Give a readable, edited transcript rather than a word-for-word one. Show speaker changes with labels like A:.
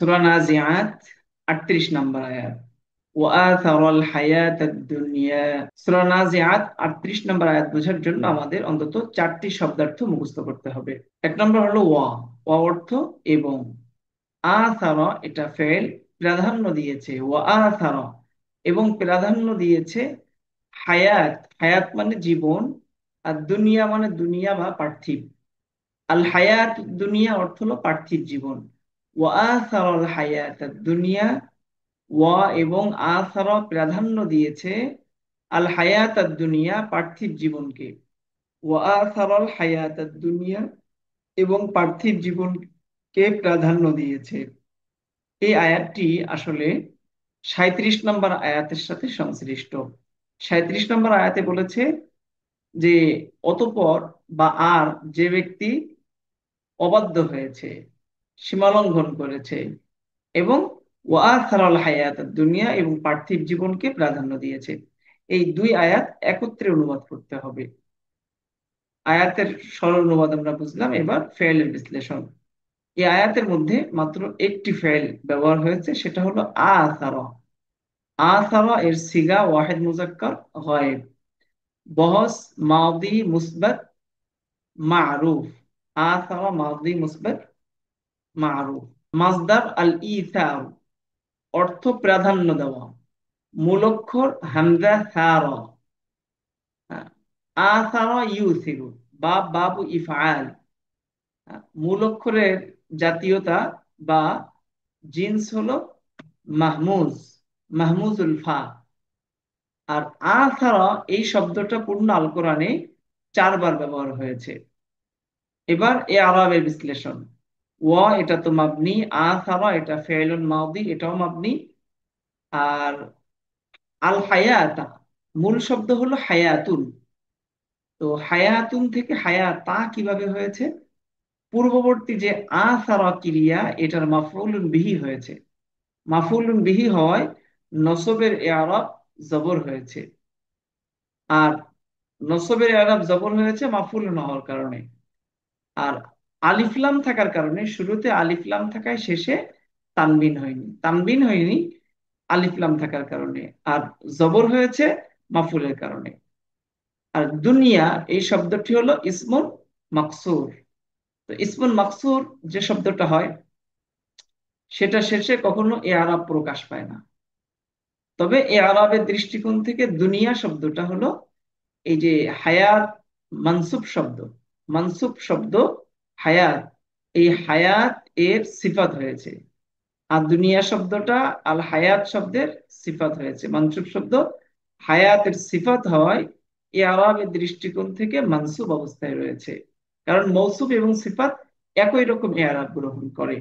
A: সূরা নাজিআত 38 নম্বর আয়াত। ওয়াআথারাল হায়াতাদ দুনিয়া। সূরা নাজিআত 38 নম্বর আয়াত বোঝার জন্য আমাদের অন্তত চারটি শব্দার্থ মুখস্থ করতে হবে। এক নম্বর হলো ওয়া। ওয়া অর্থ এবং। আথারা এটা ফেল, প্রাধান্য দিয়েছে। ওয়াআথারা এবং প্রাধান্য দিয়েছে হায়াত। হায়াত মানে জীবন, আর দুনিয়া মানে দুনিয়া বা পার্থিব। আল হায়াত দুনিয়া অর্থ হলো পার্থিব জীবন। ওয়াআথারাল হায়াত দুনিয়া। ওয়া এবং আসারা প্রাধান্য দিয়েছে আল হায়াত দুনিয়া পার্থিব জীবনকে। ওয়া আসারাল হায়াত দুনিয়া এবং পার্থিব জীবনকে প্রাধান্য দিয়েছে। এই আয়াতটি আসলে 37 নম্বর আয়াতের সাথে সংশ্লিষ্ট। 37 নম্বর আয়াতে বলেছে যে অতঃপর বা আর যে ব্যক্তি অবাধ্য হয়েছে, সীমালঙ্ঘন করেছে এবং ওয়াথারাল হায়াত দুনিয়া এবং পার্থিব জীবনকে প্রাধান্য দিয়েছে। এই দুই আয়াত একত্রে অনুবাদ করতে হবে। আয়াতের সরল অনুবাদ আমরা বুঝলাম, এবার ফেলের বিশ্লেষণ। এই আয়াতের মধ্যে মাত্র একটি ফেল ব্যবহার হয়েছে, সেটা হলো আসারা। আসারা এর সিগা ওয়াহিদ মুজাক্কার গায়েব। বহস মাদি মুসবাত মারুফ। আসারা মাদি মুসবাত মারুফ। মাসদার আল ইসার অর্থ প্রাধান্য দেওয়া। মূল অক্ষর হামজা সারা। আসারা ইউসিরু বা বাবু ইফআল। মূল অক্ষরের জাতীয়তা বা জিন্স হলো মাহমুজ, মাহমুজুল ফা। আর আসারা এই শব্দটা পূর্ণ আল কোরআনে 4 বার ব্যবহার হয়েছে। এবার এ আরবের বিশ্লেষণ। ওয়া এটা তো মাবনি, আসারা এটা ফেলুন মাউদি এটাও মাবনি। আর আল হায়াতা মূল শব্দ হলো হায়াতুন। তো হায়াতুন থেকে হায়াতা কিভাবে হয়েছে? পূর্ববর্তী যে আসারা ক্রিয়া এটার মাফউলুন বিহি হয়েছে। মাফউলুন বিহি হওয়ায় নসবের ইআরাব জবর হয়েছে। আর নসবের ইআরাব জবর হয়েছে মাফউলুন হওয়ার কারণে। আর আলিফ লাম থাকার কারণে, শুরুতে আলিফ লাম থাকায় শেষে তানবিন হয়নি। তানবিন হয়নি আলিফ লাম থাকার কারণে, আর জবর হয়েছে মাফুলের কারণে। আর দুনিয়া এই শব্দটি হলো ইসমুন মাকসুর। তো ইসমুন মাকসুর যে শব্দটা হয় সেটা শেষে কখনো এ আরাব প্রকাশ পায় না। তবে এ আরাবের দৃষ্টিকোণ থেকে দুনিয়া শব্দটা হলো এই যে হায়াত, মানসুব শব্দ। মানসুব শব্দ হায়াত, এই হায়াত এর সিফাত হয়েছে। আর দুনিয়া শব্দটা আল হায়াত শব্দের সিফাত হয়েছে। মানসুব শব্দ হায়াতের সিফাত হওয়ায় এ আরাবের দৃষ্টিকোণ থেকে মানসুব অবস্থায় রয়েছে। কারণ মৌসুব এবং সিফাত একই রকম এ আরাব গ্রহণ করে।